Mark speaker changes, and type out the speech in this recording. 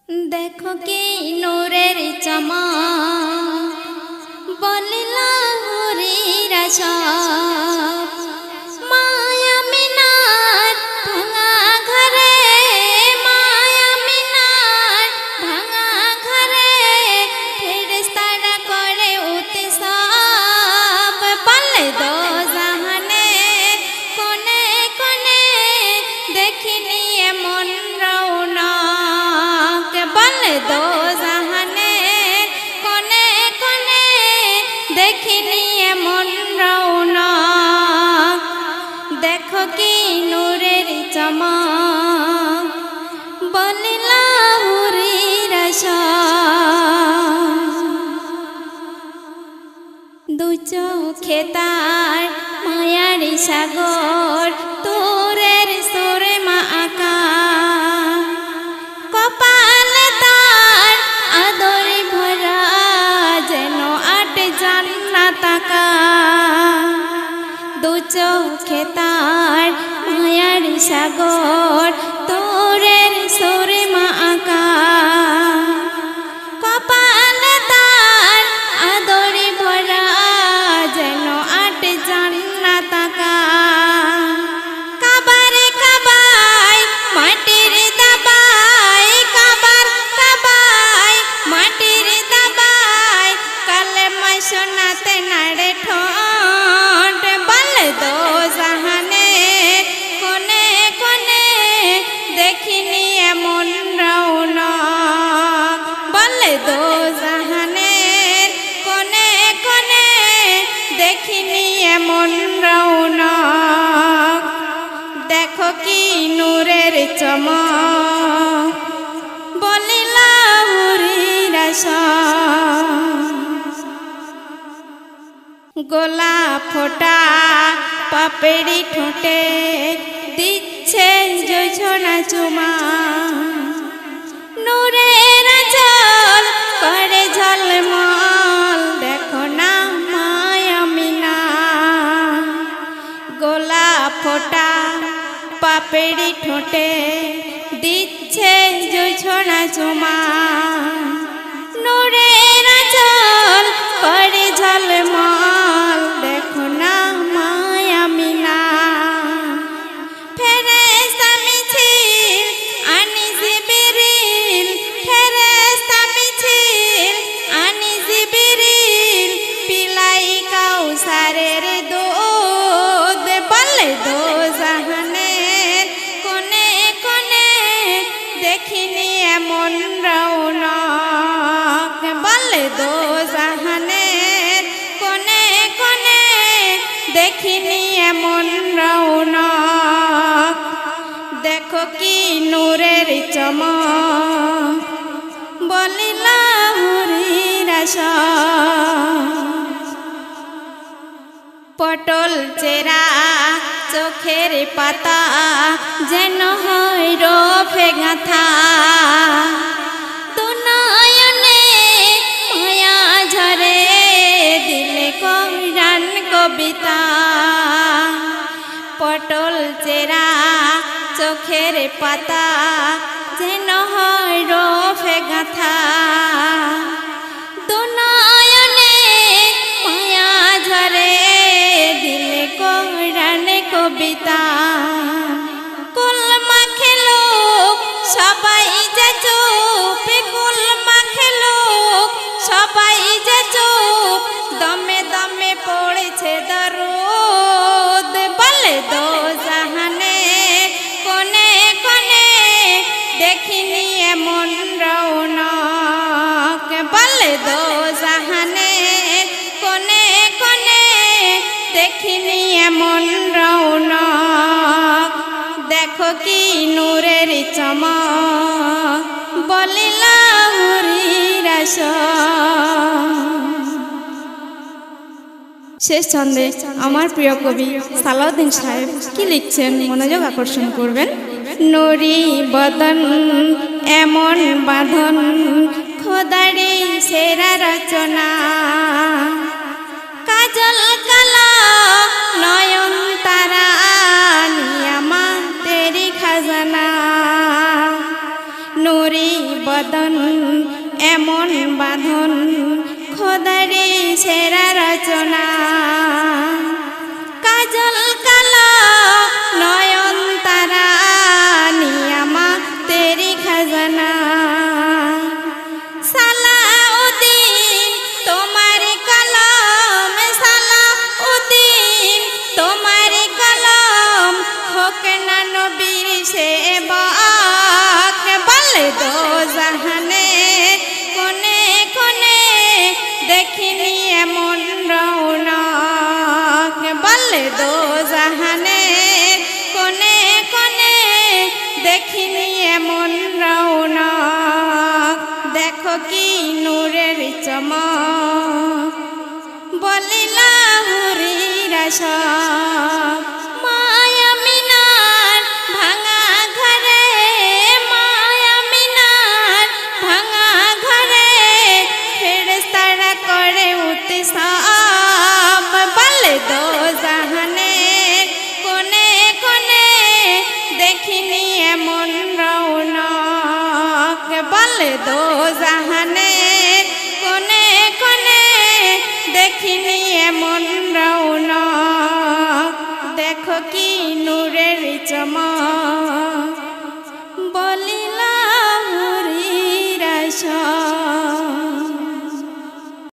Speaker 1: देखो कि नूरेर चमक बलिला हरीर छाप माया मिनार भाঙা घरे माया मिनार भाঙা घरे फरिश्तारा करे उत्सव बले दो जहाने कोने कोने देखिनी एमन रौनक बले दो जहाने कोने कोने देखिनी एमन रौनक देखो कि नूरेर चमक बलिला हरीर छाप दु चोखे तार मायार सागर तोरेर सुरे मा आका कपाले तार आदरे भरा जेन आट जान्नात आका दु चोखे तार मायार सागर तोरेर सुरे मा आका कपाले तार आदरे भरा जेन आट जान्नात आका काबारे काबाय माटिर दाबाय काबार काबाय माटिर दाबाय कलेमा शोनाते नाड़े ठोंट बले दो जहाने कोने कोने देखिनी एमन रौनक बले दो जहाने कोने कोने देखिनी एमन रौनक देखो कि नूरेर चमक बलिला हरीर छाप गोला फोटा पापेड़ी ठोंटे दिच्छे जोछना चुमा नूरेर आँचल करे झलमल देखो ना माया मिना गोला फोटा पापेड़ी ठोंटे दिच्छे जोछना चुमा नूरेर आँचल करे झलमल देखो ना माया मिना फेरेस्ता मिছিল आनी जिबरील फेरेस्ता मिছিল आनी जिबरील पिलाई काउसारेर दूध बले दो जहाने कोने कोने देखिनी एमन रौनक बले दो जहाने कोने कोने देखिनी एमन रौनक देखो कि नूरेर चमक बलिला हरीर छाप पटल चेरा चोखेर पाता जेन हय रफे गाथा दु नयने माया झरे दिले कविरान कविता पटल चेरा चोखेर पाता जेन हय रफे गाथा दु नयने माया झरे दिले कविरान कविता कुल माखे लोक सबाई जे चुप कुल माखे लोक सबाई जे चुप दमे दमे पड़ेछे दरुद बले दो जहाने कोने कोने देखिनी एमन रौनक बले दो जहाने कोने कोने देखिनी एमन रौनक देखो कि नूरेर चमक बलिला हरीर छाप शेष छंदे आमार प्रिय कवि सालाउद्दीन साहेब कि लिखছেন मनोयोग आकर्षण करबेन नुरी बदन एमन बाँधन खोदारी सेरा रचना काजल काला नयन तारा नियामा तेरी खजाना নুরি বদন এমন বাঁধন খোদারি সেরা রচনা কাজল কালা নয়ন তারা নিয়ামা তেরি খজানা সালাউদ্দিন তোমার কলম সালাউদ্দিন তোমার কলম হোক না নবীর সেবক বলে দো জাহানে কোনে কোনে দেখিনি এমন রৌনক বলে দো জাহানে কোনে কোনে দেখিনি এমন রৌনক দেখো কি নূরের চমক বলিলা হুরির সব মায়া মিনার ভাঙা ঘরে মায়া মিনার ভাঙা ঘরে ফেরেশতারা করে উৎসব বলে দো জাহানে কোনে কোনে দেখিনি এমন রৌনক বলে দো জাহানে কোনে কোনে দেখিনি এমন রৌনক দেখো কি নূরের চমক